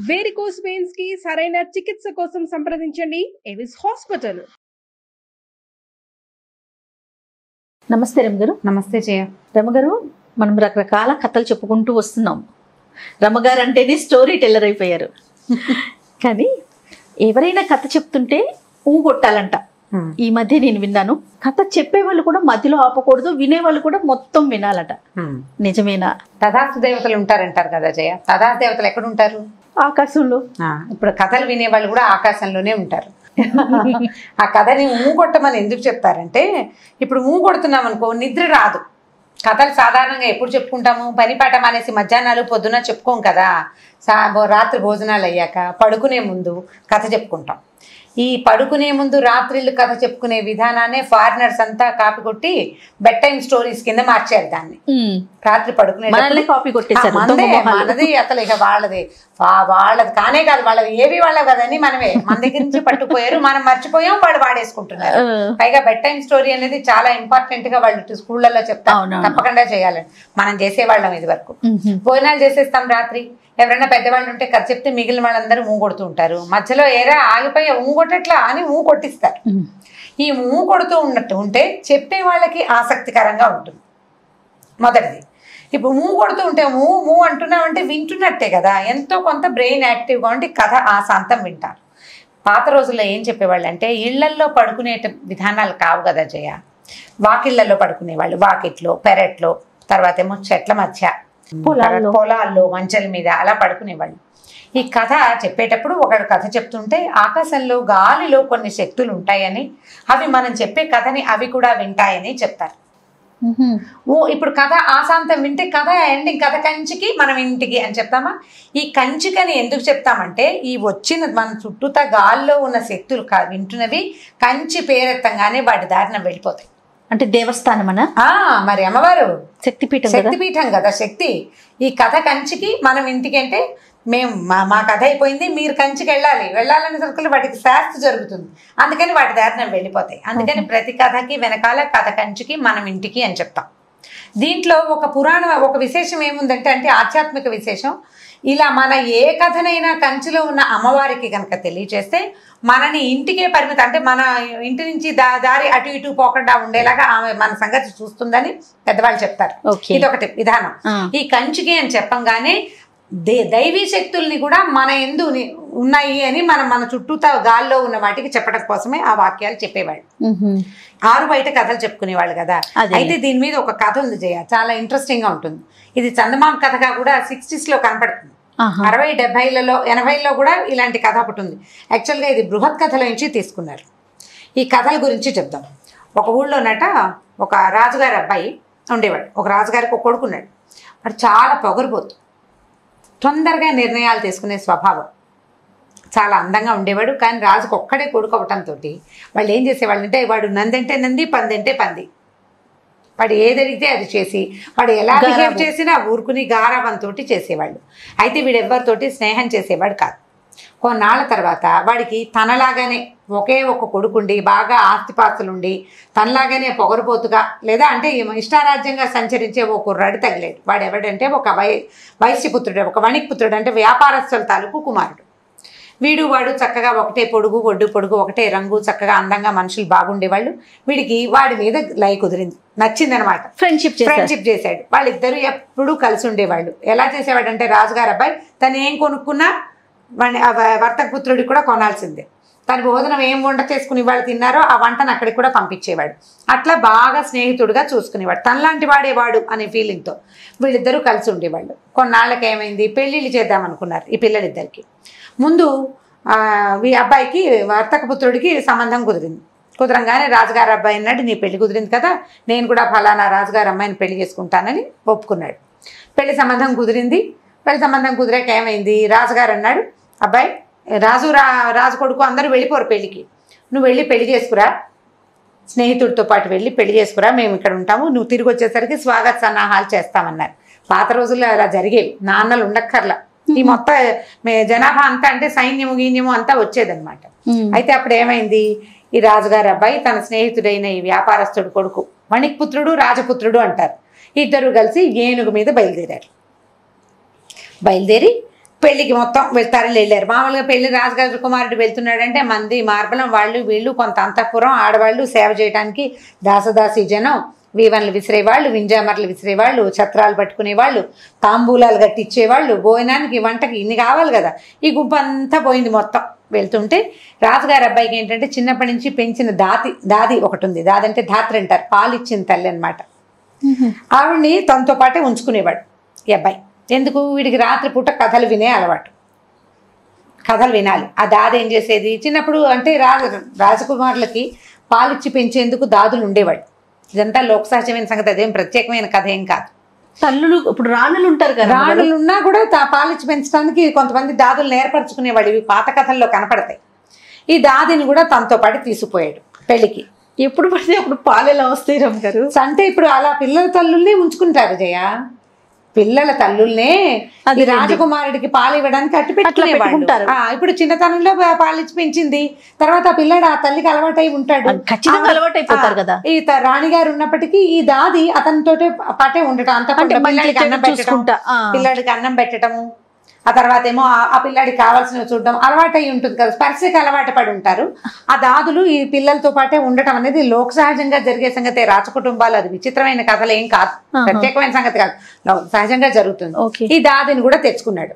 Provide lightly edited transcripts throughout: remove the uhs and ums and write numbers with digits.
Varicose veins కి సరైన చికిత్స కోసం సంప్రదించండి ఎవిస్ హాస్పిటల్. నమస్తే రమగారు. నమస్తే జయ. రమగారు, మనం రకరకాల కథలు చెప్పుకుంటూ వస్తున్నాం. రమగారు అంటేనే స్టోరీ టెల్లర్ అయిపోయారు. కానీ ఎవరైనా కథ చెప్తుంటే కొట్టాలంట. ఈ మధ్య నేను విన్నాను, కథ చెప్పేవాళ్ళు కూడా మధ్యలో ఆపకూడదు, వినేవాళ్ళు కూడా మొత్తం వినాలట. నిజమేనా? తథాస్తు దేవతలు ఉంటారంటారు కదా జయ. తథాస్తు దేవతలు ఎక్కడ ఉంటారు? ఆకాశంలో. ఇప్పుడు కథలు వినేవాళ్ళు కూడా ఆకాశంలోనే ఉంటారు. ఆ కథని కొట్టమని ఎందుకు చెప్తారంటే, ఇప్పుడు కొడుతున్నాం అనుకో నిద్ర రాదు. కథలు సాధారణంగా ఎప్పుడు చెప్పుకుంటాము? పనిపాట మానేసి మధ్యాహ్నాలు పొద్దున చెప్పుకోం కదా. రాత్రి భోజనాలు అయ్యాక పడుకునే ముందు కథ చెప్పుకుంటాం. ఈ పడుకునే ముందు రాత్రిళ్ళు కథ చెప్పుకునే విధానాన్ని ఫారినర్స్ అంతా కాపీ కొట్టి బెడ్ టైమ్ స్టోరీస్ కింద మార్చారు దాన్ని. రాత్రి పడుకునే కాపీ కొట్టేసారు. మనది అసలు ఇక వాళ్ళది కానే కాదు, వాళ్ళవి ఏవి వాళ్ళవి కదని మనమే మన దగ్గర నుంచి పట్టుకుపోయారు, మనం మర్చిపోయాం, వాళ్ళు వాడేసుకుంటున్నారు. పైగా బెడ్ టైమ్ స్టోరీ అనేది చాలా ఇంపార్టెంట్ గా వాళ్ళు స్కూళ్ళల్లో చెప్తారు, తప్పకుండా చేయాలని. మనం చేసేవాళ్ళం ఇది వరకు. భోజనాలు చేసేస్తాం రాత్రి. ఎవరైనా పెద్దవాళ్ళు ఉంటే కథ చెప్తే మిగిలిన వాళ్ళందరూ కొడుతూ ఉంటారు. మధ్యలో ఏరా ఆగిపోయి కొట్టట్లా అని కొట్టిస్తారు. ఈ కొడుతూ ఉన్నట్టు ఉంటే చెప్పే వాళ్ళకి ఆసక్తికరంగా ఉంటుంది. మొదటిది. ఇప్పుడు కొడుతూ ఉంటే అంటున్నామంటే వింటున్నట్టే కదా, ఎంతో కొంత బ్రెయిన్ యాక్టివ్గా ఉండి కథ ఆశాంతం వింటారు. పాత రోజుల్లో ఏం చెప్పేవాళ్ళు అంటే, ఇళ్లల్లో పడుకునే విధానాలు కావు కదా జయ. వాకిళ్లలో పడుకునేవాళ్ళు, వాకిట్లో, పెరట్లో, తర్వాత ఏమో చెట్ల మధ్య, పొలాల్లో మంచల మీద అలా పడుకునేవాళ్ళు. ఈ కథ చెప్పేటప్పుడు ఒకడు కథ చెప్తుంటే ఆకాశంలో గాలిలో కొన్ని శక్తులు ఉంటాయని, అవి మనం చెప్పే కథని అవి కూడా వింటాయని చెప్తారు. ఇప్పుడు కథ ఆశాంతం వింటే కథ ఎండింగ్, కథ కంచికి మనం ఇంటికి అని చెప్తామా? ఈ కంచికని ఎందుకు చెప్తామంటే, ఈ వచ్చిన మన చుట్టూతా గాల్లో ఉన్న శక్తులు వింటున్నవి కంచి పేరెత్తంగానే వాటి దారిన వెళ్ళిపోతాయి. అంటే దేవస్థానం అనా? మరి అమ్మవారు శక్తిపీఠం కదా. శక్తి ఈ కథ కంచికి, మనం ఇంటికి అంటే మేము మా కథ అయిపోయింది, మీరు కంచికి వెళ్ళాలనే సరుకులు వాటికి శాస్త్ర జరుగుతుంది, అందుకని వాటి దారిన వెళ్ళిపోతాయి. అందుకని ప్రతి కథకి వెనకాల కథ కంచికి, మనం ఇంటికి అని చెప్తాం. దీంట్లో ఒక విశేషం ఏముందంటే, ఆధ్యాత్మిక విశేషం. ఇలా మన ఏ కథనైనా కంచిలో ఉన్న అమ్మవారికి కనుక తెలియచేస్తే మనని ఇంటికే పరిమితం, అంటే మన ఇంటి నుంచి దారి అటు ఇటు పోకుండా ఉండేలాగా ఆమె మన సంగతి చూస్తుందని పెద్దవాళ్ళు చెప్తారు. ఇదొకటి విధానం. ఈ కంచికి అని చెప్పంగానే దైవీ శక్తుల్ని కూడా మన ఎందు ఉన్నాయి అని మన చుట్టూతా గాల్లో ఉన్న వాటికి చెప్పడం కోసమే ఆ వాక్యాలు చెప్పేవాళ్ళు. ఆరు బయట కథలు చెప్పుకునేవాళ్ళు కదా. అయితే దీని మీద ఒక కథ ఉంది జయ, చాలా ఇంట్రెస్టింగ్ గా ఉంటుంది. ఇది చందమామ కథగా కూడా 60s లో కనపడుతుంది. 60, 70లలో 80లలో కూడా ఇలాంటి కథ ఒకటి ఉంది. యాక్చువల్గా ఇది బృహత్ కథల నుంచి తీసుకున్నారు. ఈ కథల గురించి చెప్దాం. ఒక ఊళ్ళోనట ఒక రాజుగారి అబ్బాయి ఉండేవాడు. ఒక రాజుగారికి ఒక కొడుకున్నాడు. వాడు చాలా పొగరుబోతు, తొందరగా నిర్ణయాలు తీసుకునే స్వభావం, చాలా అందంగా ఉండేవాడు. కానీ రాజుకు ఒక్కడే కొడుకు అవటంతో వాళ్ళు ఏం చేసేవాళ్ళు అంటే, వాడు నందంటే నంది, పందంటే పంది, వాడు ఏదడిగితే అది చేసి, వాడు ఎలా బిహేవ్ చేసినా ఊరుకుని గారాబంతో చేసేవాళ్ళు. అయితే వీడు ఎవరితోటి స్నేహం చేసేవాడు కాదు. కొన్నాళ్ళ తర్వాత వాడికి తనలాగానే ఒకే ఒక కొడుకుండి, బాగా ఆస్తిపాస్తులుండి, తనలాగానే పొగరుపోతుగా లేదా అంటే ఇష్టారాజ్యంగా సంచరించే ఒక కుర్రాడు తగిలాడు. వాడు ఎవడంటే ఒక వైశ్యపుత్రుడు, ఒక వణిక్పుత్రుడు, అంటే వ్యాపారస్తుల తాలూకు కుమారుడు. వాడు చక్కగా ఒకటే పొడుగు, ఒడ్డు పొడుగు, ఒకటే రంగు, చక్కగా అందంగా మనుషులు బాగుండేవాళ్ళు. వీడికి వాడి మీద లై కుదిరింది, నచ్చిందనమాట. ఫ్రెండ్షిప్ చేశాడు. వాళ్ళిద్దరూ ఎప్పుడూ కలిసి ఉండేవాళ్ళు. ఎలా చేసేవాడు అంటే, రాజుగారు అబ్బాయి తను ఏం కొనుక్కున్నా వర్తక పుత్రుడికి కూడా కొనాల్సిందే. తన భోజనం ఏం వంట చేసుకుని వాళ్ళు తిన్నారో ఆ వంటను అక్కడికి కూడా పంపించేవాడు. అట్లా బాగా స్నేహితుడిగా చూసుకునేవాడు. తనలాంటి వాడేవాడు అనే ఫీలింగ్తో వీళ్ళిద్దరూ కలిసి ఉండేవాళ్ళు. కొన్నాళ్ళకి ఏమైంది, పెళ్ళిళ్ళు చేద్దామనుకున్నారు ఈ పిల్లలిద్దరికి. ముందు ఈ అబ్బాయికి వర్తక పుత్రుడికి సంబంధం కుదరంగానే రాజుగారు అబ్బాయి అన్నాడు, నీ పెళ్లి కుదిరింది కదా, నేను కూడా ఫలానా రాజుగారు అమ్మాయిని పెళ్లి చేసుకుంటానని ఒప్పుకున్నాడు. పెళ్లి సంబంధం కుదిరింది. పెళ్లి సంబంధం కుదిరాక ఏమైంది, రాజుగారు అన్నాడు, అబ్బాయి రాజు కొడుకు అందరూ వెళ్ళిపోరు పెళ్ళికి, నువ్వు వెళ్ళి పెళ్లి చేసుకురా, స్నేహితుడితో పాటు వెళ్ళి పెళ్లి చేసుకురా, మేము ఇక్కడ ఉంటాము, నువ్వు తిరిగి వచ్చేసరికి స్వాగత సన్నాహాలు చేస్తామన్నారు. పాత రోజుల్లో అలా జరిగేవి, నాన్నలు ఉండక్కర్లా. ఈ మొత్తం జనాభా అంతా అంటే సైన్యము గీన్యము అంతా వచ్చేదన్నమాట. అయితే అప్పుడు ఏమైంది, ఈ రాజుగారి అబ్బాయి తన స్నేహితుడైన ఈ వ్యాపారస్తుడు కొడుకు, వణిక్పుత్రుడు రాజపుత్రుడు అంటారు, ఇద్దరు కలిసి ఏనుగు మీద బయలుదేరారు. బయలుదేరి పెళ్లికి మొత్తం వెళ్తారని వెళ్ళారు. మామూలుగా పెళ్లి రాజుగారి కుమారుడు వెళ్తున్నాడంటే మంది మార్బలం వాళ్ళు వీళ్ళు కొంత అంతఃపురం ఆడవాళ్ళు సేవ చేయడానికి దాసదాసి జనం, వీవన్లు విసిరేవాళ్ళు, వింజామర్లు విసిరేవాళ్ళు, ఛత్రాలు పట్టుకునేవాళ్ళు, తాంబూలాలు కట్టించేవాళ్ళు, భోజనానికి వంటకి ఇన్ని కావాలి కదా. ఈ గుంపు అంతా పోయింది మొత్తం. వెళ్తుంటే రాజుగారి అబ్బాయికి ఏంటంటే చిన్నప్పటి నుంచి పెంచిన దాది ఒకటి ఉంది. దాది అంటే ధాత్రి అంటారు, పాలు ఇచ్చిన తల్లి అనమాట. ఆవిడ్ని తనతో పాటే ఉంచుకునేవాడు ఈ అబ్బాయి. ఎందుకు? వీడికి రాత్రిపూట కథలు వినే అలవాటు, కథలు వినాలి. ఆ దాది ఏం చేసేది, చిన్నప్పుడు అంటే రాజకుమారులకి పాలిచ్చి పెంచేందుకు దాదులు ఉండేవాడు. ఇదంతా లోక సహజమైన సంగతి, అదేం ప్రత్యేకమైన కథ ఏం కాదు. తల్లులు ఇప్పుడు రాణులు ఉంటారు కదా, రాణులు ఉన్నా కూడా పాలిచ్చి పెంచడానికి కొంతమంది దాదులు ఏర్పరచుకునేవాడు. ఇవి పాత కథల్లో కనపడతాయి. ఈ దాదిని కూడా తనతో పాటు తీసుకుపోయాడు పెళ్లికి. ఎప్పుడు పడితే అప్పుడు పాలు ఎలా వస్తాయి రమ్మ గారు? అంటే ఇప్పుడు అలా పిల్లల తల్లుల్ని ఉంచుకుంటారు జయ, పిల్లల తల్లుల్నే అది రాజకుమారుడికి పాలు ఇవ్వడానికి అట్టు పెట్టుకుంటారు. ఇప్పుడు చిన్నతనంలో పాలిచ్చి పెంచింది, తర్వాత ఆ పిల్లడు ఆ తల్లికి అలవాటై ఉంటాడు, ఖచ్చితంగా అలవాటు అయిపోతారు కదా. ఈ రాణిగారు ఉన్నప్పటికీ ఈ దాది అతనితో పాటే ఉండటం, అంత పిల్లడికి అన్నం పెట్టడం, పిల్లడికి అన్నం పెట్టడము, ఆ తర్వాత ఏమో ఆ పిల్లాడికి కావాల్సినవి చూడడం అలవాటై ఉంటుంది కదా, స్పర్శకి అలవాటు పడి ఉంటారు. ఆ దాదులు ఈ పిల్లలతో పాటే ఉండటం అనేది లోక సహజంగా జరిగే సంగతే. రాజకుటుంబాలు అది విచిత్రమైన కథలు ఏం కాదు, ప్రత్యేకమైన సంగతి కాదు, సహజంగా జరుగుతుంది. ఈ దాదిని కూడా తెచ్చుకున్నాడు.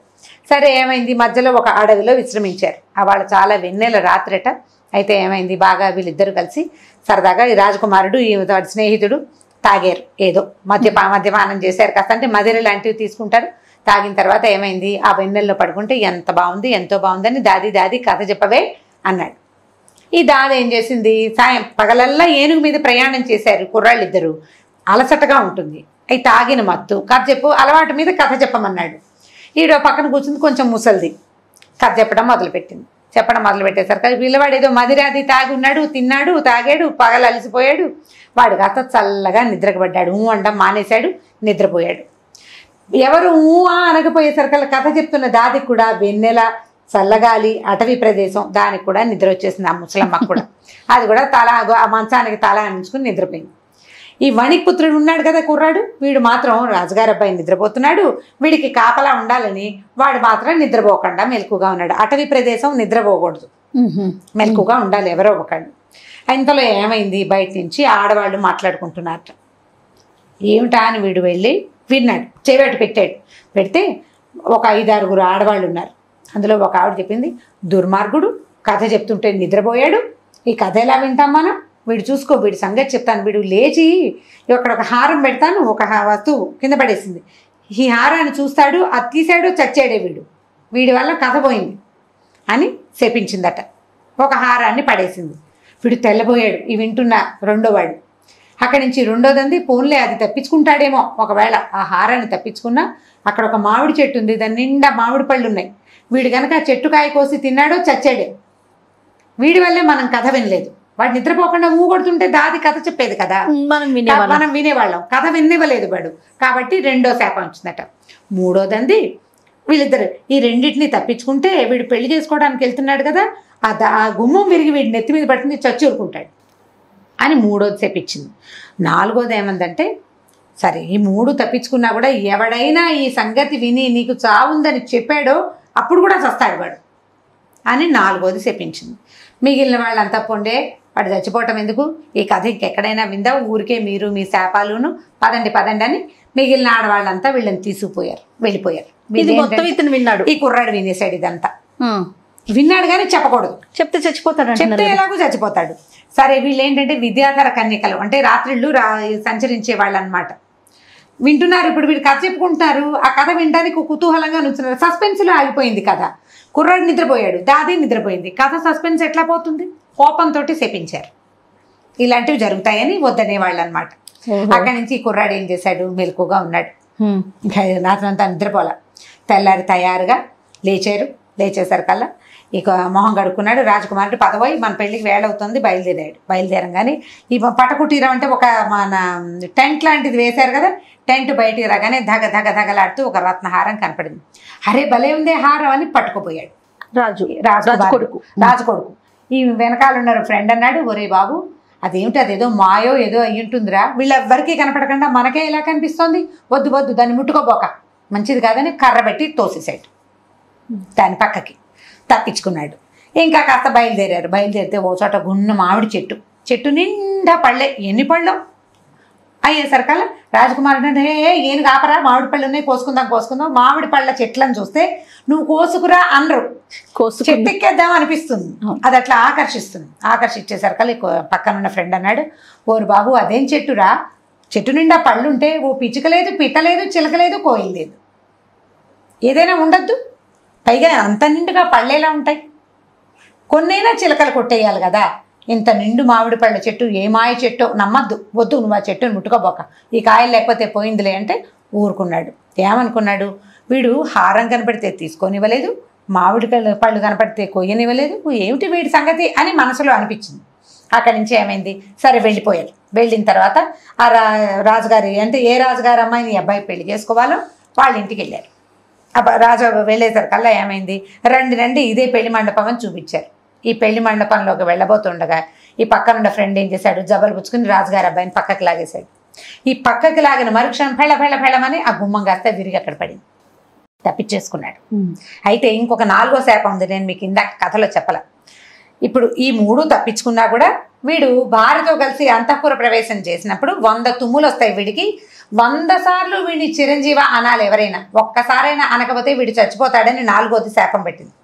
సరే ఏమైంది, మధ్యలో ఒక అడవిలో విశ్రమించారు. వాళ్ళు చాలా వెన్నెల రాత్రట. అయితే ఏమైంది, బాగా వీళ్ళిద్దరు కలిసి సరదాగా ఈ రాజకుమారుడు ఈ స్నేహితుడు తాగారు, ఏదో మద్యపానం చేశారు కాస్త, అంటే మదిర లాంటివి తీసుకుంటారు. తాగిన తర్వాత ఏమైంది, ఆ వెన్నెల్లో పడుకుంటే ఎంత బాగుంది ఎంతో బాగుందని దాది కథ చెప్పవే అన్నాడు. ఈ దాది ఏం చేసింది, పగలల్లా ఏనుగు మీద ప్రయాణం చేశారు కుర్రాళ్ళు ఇద్దరు, అలసటగా ఉంటుంది. అవి తాగిన మత్తు, కథ చెప్పు అలవాటు మీద కథ చెప్పమన్నాడు. ఈడో పక్కన కూర్చుంది కొంచెం ముసలిది, కథ చెప్పడం మొదలుపెట్టేసరికి పిల్లవాడు ఏదో మదిరాది తాగి ఉన్నాడు, తిన్నాడు, తాగాడు, పగలు అలసిపోయాడు. వాడు కాస్త చల్లగా నిద్రకు పడ్డాడు, అండం మానేశాడు, నిద్రపోయాడు. ఎవరు అనకపోయేసరికి కథ చెప్తున్న దాదికి కూడా వెన్నెల, చల్లగాలి, అటవీ ప్రదేశం, దానికి కూడా నిద్ర వచ్చేసింది. ఆ ముసలమ్మకు కూడా అది కూడా ఆ మంచానికి తల అంచుకుని నిద్రపోయింది. ఈ వణిక్పుత్రుడు ఉన్నాడు కదా కుర్రాడు, వీడు మాత్రం రాజుగారి అబ్బాయి నిద్రపోతున్నాడు, వీడికి కాపలా ఉండాలని వాడు మాత్రం నిద్రపోకుండా మెలకుగా ఉన్నాడు. అటవీ ప్రదేశం నిద్రపోకూడదు, మెలకుగా ఉండాలి ఎవరో ఒకళ్ళు. ఇంతలో ఏమైంది, బయట నుంచి ఆడవాళ్ళు మాట్లాడుకుంటున్నారట. ఏమిటా అని వీడు వెళ్ళి విన్నాడు, చెవిటి పెడితే ఒక 5-6 ఆడవాళ్ళు ఉన్నారు. అందులో ఒక ఆవిడ చెప్పింది, దుర్మార్గుడు కథ చెప్తుంటే నిద్రపోయాడు, ఈ కథ ఎలా వింటాం మనం, వీడు చూసుకో, వీడి సంగతి చెప్తాను. వీడు లేచి ఇక్కడ ఒక హారం పెడతాను, ఒక వస్తువు కింద పడేసింది, ఈ హారాన్ని చూస్తాడు, అది తీసాడు, చచ్చాడే వీడి వల్ల కథ పోయింది అని శపించిందట. ఒక హారాన్ని పడేసింది. వీడు తెల్లబోయాడు. ఈ వింటున్న రెండోవాడు అక్కడి నుంచి రెండోదంది, పోన్లే అది తప్పించుకుంటాడేమో, ఒకవేళ ఆ హారాన్ని తప్పించుకున్నా అక్కడ ఒక మామిడి చెట్టు ఉంది, దాని నిండా మామిడి పళ్ళు ఉన్నాయి, వీడు కనుక ఆ చెట్టు కాయ కోసి తిన్నాడో చచ్చాడే, వీడి వల్లే మనం కథ వినలేదు. వాడు నిద్రపోకుండా కొడుతుంటే దాది కథ చెప్పేది కదా, మనం వినేవాళ్ళం, కథ వినివ్వలేదు వాడు, కాబట్టి రెండో శాపం వచ్చిందట. మూడోదంది, వీళ్ళిద్దరు ఈ రెండింటిని తప్పించుకుంటే వీడు పెళ్లి చేసుకోవడానికి వెళ్తున్నాడు కదా, ఆ గుమ్మం విరిగి వీడి నెత్తి మీద పడుతుంది, చచ్చి ఊరుకుంటాడు అని మూడోది చెప్పించింది. నాలుగోది ఏమందంటే, సరే ఈ 3 తప్పించుకున్నా కూడా ఎవడైనా ఈ సంగతి విని నీకు చావుందని చెప్పాడో అప్పుడు కూడా చస్తాడు వాడు అని నాలుగోది చెప్పించింది. మిగిలిన వాళ్ళంతా పొండే, వాడు చచ్చిపోవటం ఎందుకు, ఈ కథ ఇంకెక్కడైనా విందా, ఊరికే మీరు మీ శాపాలును, పదండి అని మిగిలిన ఆడవాళ్ళంతా వీళ్ళని వెళ్ళిపోయారు. విన్నాడు ఈ కుర్రాడు, వినేశాడు ఇదంతా. విన్నాడు కానీ చెప్పకూడదు, చెప్తే చచ్చిపోతాడు, చెప్తే ఎలాగో చచ్చిపోతాడు. సరే వీళ్ళు ఏంటంటే విద్యాధర కన్యకలు, అంటే రాత్రిళ్ళు సంచరించే వాళ్ళు అనమాట. వింటున్నారు, ఇప్పుడు వీళ్ళు కథ చెప్పుకుంటున్నారు, ఆ కథ వినడానికి కుతూహలంగా నుంచున్నారు. సస్పెన్స్లో ఆగిపోయింది కథ. కుర్రాడు నిద్రపోయాడు, దాది నిద్రపోయింది, కథ సస్పెన్స్ ఎట్లా పోతుంది, కోపంతో శపించారు. ఇలాంటివి జరుగుతాయని వద్దనేవాళ్ళు అనమాట. అక్కడి నుంచి ఈ కుర్రాడు ఏం చేశాడు, మెలకుగా ఉన్నాడు, రాత్రంతా నిద్రపోలా. తెల్లారి తయారుగా లేచేసరికల్లా ఇక మొహం కడుక్కున్నాడు. రాజకుమారుడు పదవై మన పెళ్ళికి వేళ అవుతుంది, బయలుదేరంగానే ఈ పటకుటీరం అంటే ఒక మన టెంట్ లాంటిది వేశారు కదా, టెంట్ బయటికి రాగానే ధగలాడుతూ ఒక రత్నహారం కనపడింది. అరే భలే ఉందే హారం అని పట్టుకుపోయాడు రాజు కొడుకు. ఈ వెనకాల ఉన్నారు ఫ్రెండ్ అన్నాడు, ఒరే బాబు అదేమిటి, అదేదో మాయో ఏదో అయ్యుంటుందిరా, వీళ్ళెవ్వరికీ కనపడకుండా మనకే ఇలా కనిపిస్తోంది, వద్దు దాన్ని ముట్టుకోబోక, మంచిది కాదని కర్ర పెట్టి తోసేసాడు. దాని పక్కకి తప్పించుకున్నాడు. ఇంకా కాస్త బయలుదేరితే ఓ చోట గున్న మామిడి చెట్టు నిండా పళ్ళే. ఎన్ని పళ్ళు అయ్యేసరికల్లా రాజకుమారుడు అంటే ఏం కాపరా, మామిడి పళ్ళు ఉన్నాయి, కోసుకుందాం. మామిడి పళ్ళ చెట్లను చూస్తే నువ్వు కోసుకురా అనరు, చెట్టు ఎక్కేద్దాం అనిపిస్తుంది. అది అట్లా ఆకర్షించేసరికల్లా పక్కనున్న ఫ్రెండ్ అన్నాడు, ఓరు బాబు అదేం చెట్టురా, చెట్టు నిండా పళ్ళు ఉంటే ఓ పిచ్చుక లేదు, పిట్ట లేదు, చిలక లేదు, కోయిల్ లేదు, ఏదైనా ఉండద్దు, పైగా అంత నిండుగా పళ్ళేలా ఉంటాయి, కొన్నైనా చిలకలు కొట్టేయాలి కదా. ఇంత నిండు మామిడి పళ్ళ చెట్టు ఏ మాయ చెట్టో, నమ్మద్దు, వద్దు నువ్వు ఆ చెట్టుని ముట్టుకోబోక, ఈ కాయలు లేకపోతే పోయిందిలే అంటే ఊరుకున్నాడు. ఏమనుకున్నాడు, వీడు హారం కనపడితే తీసుకొనివ్వలేదు, మామిడి పళ్ళు కనపడితే కొయ్యనివ్వలేదు, ఏమిటి వీడి సంగతి అని మనసులో అనిపించింది. అక్కడి నుంచి ఏమైంది, సరే వెళ్ళిపోయారు. వెళ్ళిన తర్వాత ఆ రాజుగారి అంటే ఏ రాజుగారి అమ్మాయిని ఈ అబ్బాయి పెళ్లి చేసుకోవాలో వాళ్ళ ఇంటికి వెళ్ళారు. రాజు వెళ్ళేసరికల్లా ఏమైంది, రండి ఇదే పెళ్లి మండపం అని చూపించారు. ఈ పెళ్లి మండపంలోకి వెళ్ళబోతుండగా ఈ పక్కనున్న ఫ్రెండ్ ఏం చేశాడు, జబ్బలు పుచ్చుకుని రాజుగారి అబ్బాయిని పక్కకి లాగేశాడు. ఈ పక్కకి లాగిన మరుక్షణం ఫెళ్ళమని ఆ గుమ్మం కాస్త విరిగి అక్కడ పడింది, తప్పించేసుకున్నాడు. అయితే ఇంకొక 4వ శాపం ఉంది, నేను మీకు ఇందాక కథలో చెప్పల. ఇప్పుడు ఈ 3 తప్పించుకున్నా కూడా వీడు భార్యతో కలిసి అంతఃపుర ప్రవేశం చేసినప్పుడు 100 తుమ్ములు వస్తాయి వీడికి. 100 సార్లు వీడిని చిరంజీవ అనాలి ఎవరైనా, ఒక్కసారైనా అనకపోతే వీడు చచ్చిపోతాడని 4వది శాపం పెట్టింది.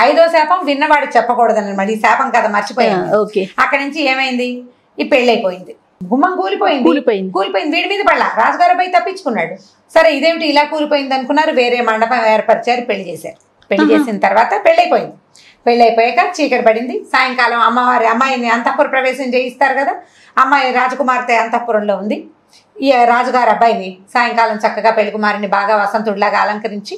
5వ శాపం విన్నవాడు చెప్పకూడదని, మళ్ళీ ఈ శాపం కదా మర్చిపోయింది. అక్కడి నుంచి ఏమైంది, ఈ పెళ్ళైపోయింది, గుమ్మం కూలిపోయింది, వీడి మీద పళ్ళ. రాజుగారు అబ్బాయి తప్పించుకున్నాడు. సరే ఇదేమిటి ఇలా కూలిపోయింది అనుకున్నారు, వేరే మండపం ఏర్పరిచారు, పెళ్లి చేశారు. పెళ్లి చేసిన తర్వాత పెళ్ళైపోయాక చీకటి పడింది. సాయంకాలం అమ్మాయిని అంతఃపుర ప్రవేశం చేయిస్తారు కదా, అమ్మాయి రాజకుమార్తె అంతఃపురంలో ఉంది. ఈ రాజుగారి అబ్బాయిని సాయంకాలం చక్కగా పెళ్లి కుమారుని బాగా వసంతుడిలాగా అలంకరించి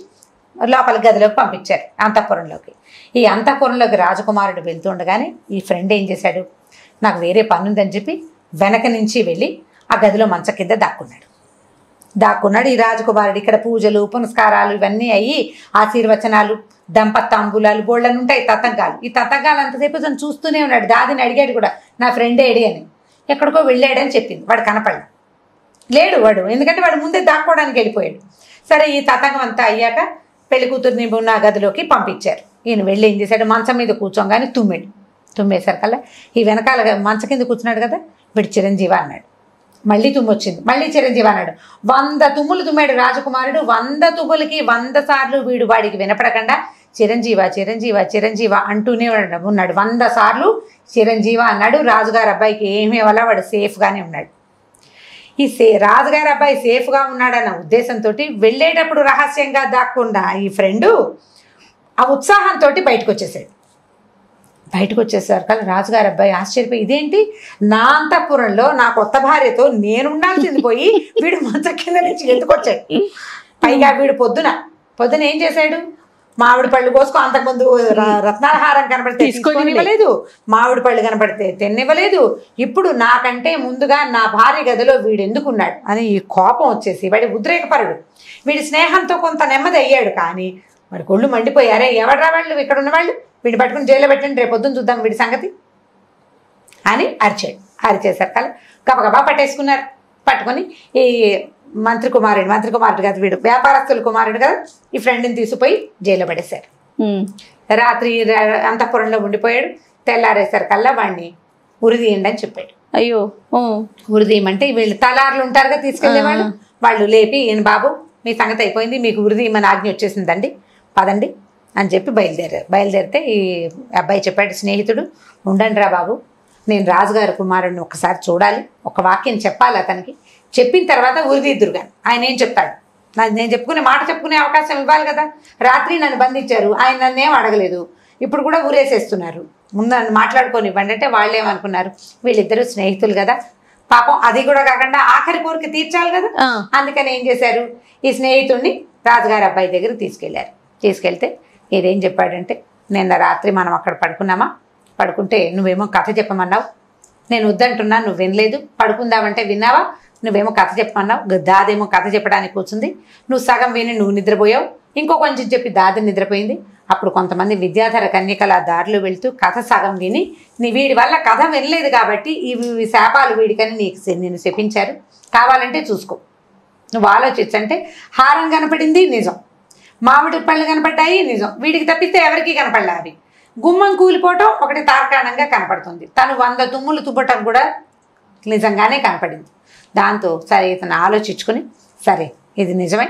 లోపల గదిలోకి పంపించారు, అంతఃపురంలోకి. ఈ అంతఃపురంలోకి రాజకుమారుడు వెళ్తుండగానే ఈ ఫ్రెండ్ ఏం చేశాడు, నాకు వేరే పని ఉందని చెప్పి వెనక నుంచి వెళ్ళి ఆ గదిలో మంచం కింద దాక్కున్నాడు. ఈ రాజకుమారుడు ఇక్కడ పూజలు పునస్కారాలు ఇవన్నీ అయ్యి ఆశీర్వచనాలు దంపతాంబులాలు బోళ్ళని ఉంటాయి తతంగాలు. ఈ తతంగాలు అంతసేపు తను చూస్తూనే ఉన్నాడు. దాదిని అడిగాడు కూడా, నా ఫ్రెండ్ ఏడి అని. ఎక్కడికో వెళ్ళాడని చెప్పింది, వాడు కనపడలేదు, లేడు వాడు, ఎందుకంటే వాడు ముందే దాక్కోవడానికి వెళ్ళిపోయాడు. సరే ఈ తతంగం అంతా అయ్యాక పెళ్లి కూతుర్ని ఉన్న గదిలోకి పంపించారు. ఈయన వెళ్ళి ఏం చేశాడు, మంచం మీద కూర్చోగానే తుమ్మేసరికల్లా ఈ వెనకాల మంచం కింద కూర్చున్నాడు కదా, వీడు చిరంజీవి అన్నాడు. మళ్ళీ తుమ్మొచ్చింది, మళ్ళీ చిరంజీవి అన్నాడు. 100 తుమ్ములు తుమ్మాడు రాజకుమారుడు. 100 తుమ్ములకి 100 సార్లు వీడు వాడికి వినపడకుండా చిరంజీవ అంటూనే ఉన్నాడు. 100 సార్లు చిరంజీవ అన్నాడు. రాజుగారి అబ్బాయికి ఏమీ వల్ల వాడు సేఫ్గానే ఉన్నాడు. ఈ రాజుగారి అబ్బాయి సేఫ్గా ఉన్నాడన్న ఉద్దేశంతో వెళ్ళేటప్పుడు రహస్యంగా దాక్కుండా ఈ ఫ్రెండు ఆ ఉత్సాహంతో బయటకు వచ్చేసారు కదా. రాజుగారి అబ్బాయి ఆశ్చర్యపోయి, ఇదేంటి నా అంతఃపురంలో నా కొత్త భార్యతో నేను ఉండాల్సింది పోయి వీడు మంచం కింద నుంచి ఎత్తుకొచ్చాడు. పైగా వీడు పొద్దున ఏం చేశాడు, మామిడి పళ్ళు కోసుకో, అంతకుముందు రత్నాహారం కనపడితే తీసుకొనివ్వలేదు, మామిడి పళ్ళు కనపడితే తిన్నివ్వలేదు. ఇప్పుడు నాకంటే ముందుగా నా భార్య గదిలో వీడు ఎందుకున్నాడు అని ఈ కోపం వచ్చేసి వాడి ఉద్రేకపరుడు. వీడి స్నేహంతో కొంత నెమ్మది అయ్యాడు, కానీ వాడి కొళ్ళు మండిపోయారే, ఎవడ్రా వాళ్ళు, ఇక్కడ ఉన్న వాళ్ళు, వీడిని పట్టుకుని జైల్లో పెట్టండి, రేపు పొద్దున్న చూద్దాం వీడి సంగతి అని అరిచేసరికి గబగబా పట్టుకొని ఈ మంత్రి కుమారుడు కదా, వీడు వ్యాపారస్తుల కుమారుడు కదా, ఈ ఫ్రెండ్ని తీసుకుపోయి జైల్లో పడేశారు. రాత్రి అంతఃపురంలో ఉండిపోయాడు. తెల్లారేసరికల్లా వాడిని ఉరిదీయండి అని చెప్పాడు. అయ్యో, ఉరిదీయమంటే వీళ్ళు తలారులు ఉంటారుగా తీసుకెళ్లేవాళ్ళు, వాళ్ళు లేపి, ఈయన బాబు మీ సంగతి అయిపోయింది, మీకు ఉరిదీయమని ఆజ్ఞ వచ్చేసిందండి, పదండి అని చెప్పి బయలుదేరితే ఈ అబ్బాయి చెప్పాడు, స్నేహితుడు ఉండండి రా బాబు, నేను రాజుగారి కుమారుడిని ఒకసారి చూడాలి, ఒక వాక్యం చెప్పాలి అతనికి, చెప్పిన తర్వాత ఉరిదీద్దురు కానీ ఆయన ఏం చెప్తాడు, నేను చెప్పుకునే అవకాశం ఇవ్వాలి కదా. రాత్రి నన్ను బంధించారు, ఆయన నన్ను ఏం అడగలేదు, ఇప్పుడు కూడా ఊరేసేస్తున్నారు, ముందు నన్ను మాట్లాడుకొని ఇవ్వండి అంటే వాళ్ళు ఏమనుకున్నారు, వీళ్ళిద్దరూ స్నేహితులు కదా, పాపం అది కూడా కాకుండా ఆఖరి కోరిక తీర్చాలి కదా. అందుకని ఏం చేశారు, ఈ స్నేహితుడిని రాజుగారి అబ్బాయి దగ్గర తీసుకెళ్తే ఇదేం చెప్పాడంటే, నిన్న రాత్రి మనం అక్కడ పడుకుంటే నువ్వేమో కథ చెప్పమన్నావు, నేను వద్దంటున్నా, నువ్వు వినలేదు, పడుకుందామంటే విన్నావా, నువ్వేమో కథ చెప్పమన్నావు, దాదేమో కథ చెప్పడానికి కూర్చుంది, నువ్వు సగం విని నువ్వు నిద్రపోయావు, ఇంకో కొంచెం చెప్పి దాది నిద్రపోయింది. అప్పుడు కొంతమంది విద్యాధర కన్యకల దారిలో వెళ్తూ కథ సగం విని వీడి వల్ల కథ వినలేదు కాబట్టి ఈ శాపాలు వీడికని నేను శపించారు, కావాలంటే చూసుకో, నువ్వు ఆలోచించంటే హారం కనపడింది నిజం, మామిడి పళ్ళు కనపడ్డాయి నిజం, వీడికి తప్పిస్తే ఎవరికి కనపడలే అవి. గుమ్మం కూలిపోవటం ఒకటి తార్కాణంగా కనపడుతుంది. తను 100 తుమ్ములు తుబ్బటం కూడా నిజంగానే కనపడింది. దాంతో సరే ఇతను ఆలోచించుకుని సరే ఇది నిజమే,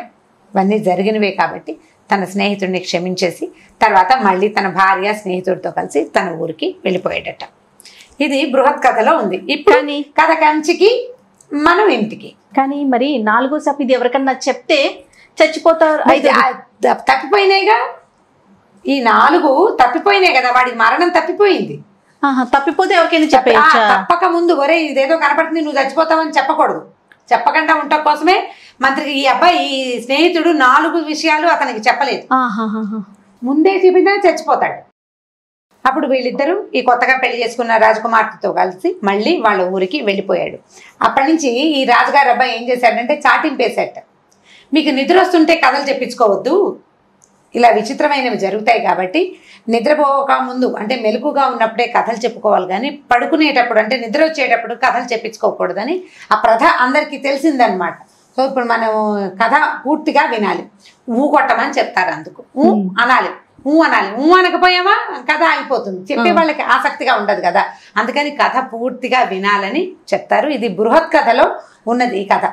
ఇవన్నీ జరిగినవే కాబట్టి తన స్నేహితుడిని క్షమించేసి తర్వాత మళ్ళీ తన భార్య స్నేహితుడితో కలిసి తన ఊరికి వెళ్ళిపోయేటట్ట. ఇది బృహత్ కథలో ఉంది. ఇప్పుడు కథ కంచికి మనం ఇంటికి. కానీ మరి 4వ శాపం ఇది ఎవరికన్నా చెప్తే చచ్చిపోతారు. తప్పిపోయినాయిగా, ఈ 4 తప్పిపోయినాయి కదా, వాడికి మరణం తప్పిపోయింది. తప్పిపోతే ఎవరికైనా చెప్పేయచ్చా? తప్పక ముందు ఒరే ఇదేదో కనపడుతుంది నువ్వు చచ్చిపోతావని చెప్పకూడదు. చెప్పకుండా ఉండటం కోసమే మంత్రికి ఈ అబ్బాయి ఈ స్నేహితుడు 4 విషయాలు అతనికి చెప్పలేదు. ముందే చెప్పిందా చచ్చిపోతాడు. అప్పుడు వీళ్ళిద్దరూ ఈ కొత్తగా పెళ్లి చేసుకున్న రాజకుమార్తెతో కలిసి మళ్ళీ వాళ్ళ ఊరికి వెళ్ళిపోయాడు. అప్పటి నుంచి ఈ రాజుగారి అబ్బాయి ఏం చేశాడంటే చాటింపేశాట. మీకు నిద్ర వస్తుంటే కథలు చెప్పించుకోవద్దు, ఇలా విచిత్రమైనవి జరుగుతాయి కాబట్టి నిద్రపోక ముందు అంటే మెలకుగా ఉన్నప్పుడే కథలు చెప్పుకోవాలి, కానీ పడుకునేటప్పుడు అంటే నిద్ర వచ్చేటప్పుడు కథలు చెప్పించుకోకూడదని ఆ ప్రథ అందరికీ తెలిసిందనమాట. సో ఇప్పుడు మనం కథ పూర్తిగా వినాలి. కొట్టమని చెప్తారు, అందుకు అనాలి, అనాలి. అనకపోయామా కథ ఆగిపోతుంది, చెప్పే వాళ్ళకి ఆసక్తిగా ఉండదు కదా, అందుకని కథ పూర్తిగా వినాలని చెప్తారు. ఇది బృహత్ కథలో ఉన్నది ఈ కథ.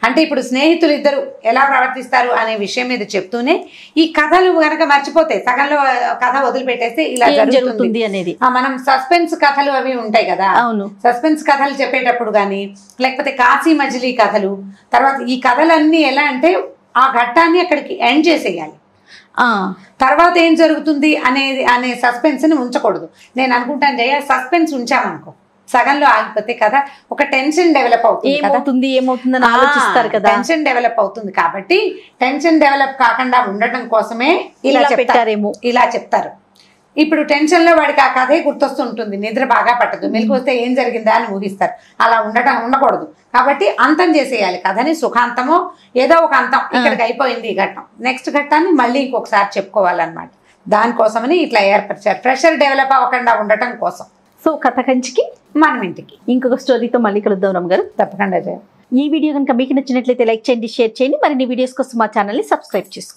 అంటే ఇప్పుడు స్నేహితులు ఇద్దరు ఎలా ప్రవర్తిస్తారు అనే విషయం మీద చెప్తూనే ఈ కథలు గనక మర్చిపోతే సగంలో కథ వదిలిపెట్టేస్తే ఇలా జరుగుతుంది అనేది. మనం సస్పెన్స్ కథలు అవి ఉంటాయి కదా, సస్పెన్స్ కథలు చెప్పేటప్పుడు కానీ లేకపోతే కాశీ మజిలీ కథలు, తర్వాత ఈ కథలన్నీ ఎలా అంటే ఆ ఘట్టాన్ని అక్కడికి ఎండ్ చేసేయాలి. తర్వాత ఏం జరుగుతుంది అనే సస్పెన్స్ ని ఉంచకూడదు. నేను అనుకుంటాను జయ, సస్పెన్స్ ఉంచామనుకో సగంలో ఆగిపోతే కదా ఒక టెన్షన్ డెవలప్ అవుతుంది, ఏమవుతుందని ఆలోచిస్తారు కదా, టెన్షన్ డెవలప్ అవుతుంది. కాబట్టి టెన్షన్ డెవలప్ కాకుండా ఉండటం కోసమే ఇలా చెప్తారేమో, ఇలా చెప్తారు. ఇప్పుడు టెన్షన్ లో వాడికి ఆ కథే గుర్తొస్తుంటుంది, నిద్ర బాగా పట్టదు, మెలకు వస్తే ఏం జరిగిందా అని ఊహిస్తారు. అలా ఉండకూడదు. కాబట్టి అంతం చేసేయాలి కథని, సుఖాంతమో ఏదో ఒక అంతం, ఇక్కడికి అయిపోయింది ఈ ఘట్టం, నెక్స్ట్ ఘట్టాన్ని మళ్ళీ ఇంకొకసారి చెప్పుకోవాలన్నమాట. దానికోసమని ఇట్లా ఏర్పరిచారు, ప్రెషర్ డెవలప్ అవ్వకుండా ఉండటం కోసం. సో కథ కంచికి మనం ఇంటికి ఇంకొక స్టోరీతో మళ్ళీ కలుద్దాం రమ్మ గారు. తప్పకుండా. ఈ వీడియో కనుక మీకు నచ్చినట్లయితే లైక్ చేయండి, షేర్ చేయండి. మరిన్ని వీడియోస్ కోసం మా ఛానల్ని సబ్స్క్రైబ్ చేసుకోండి.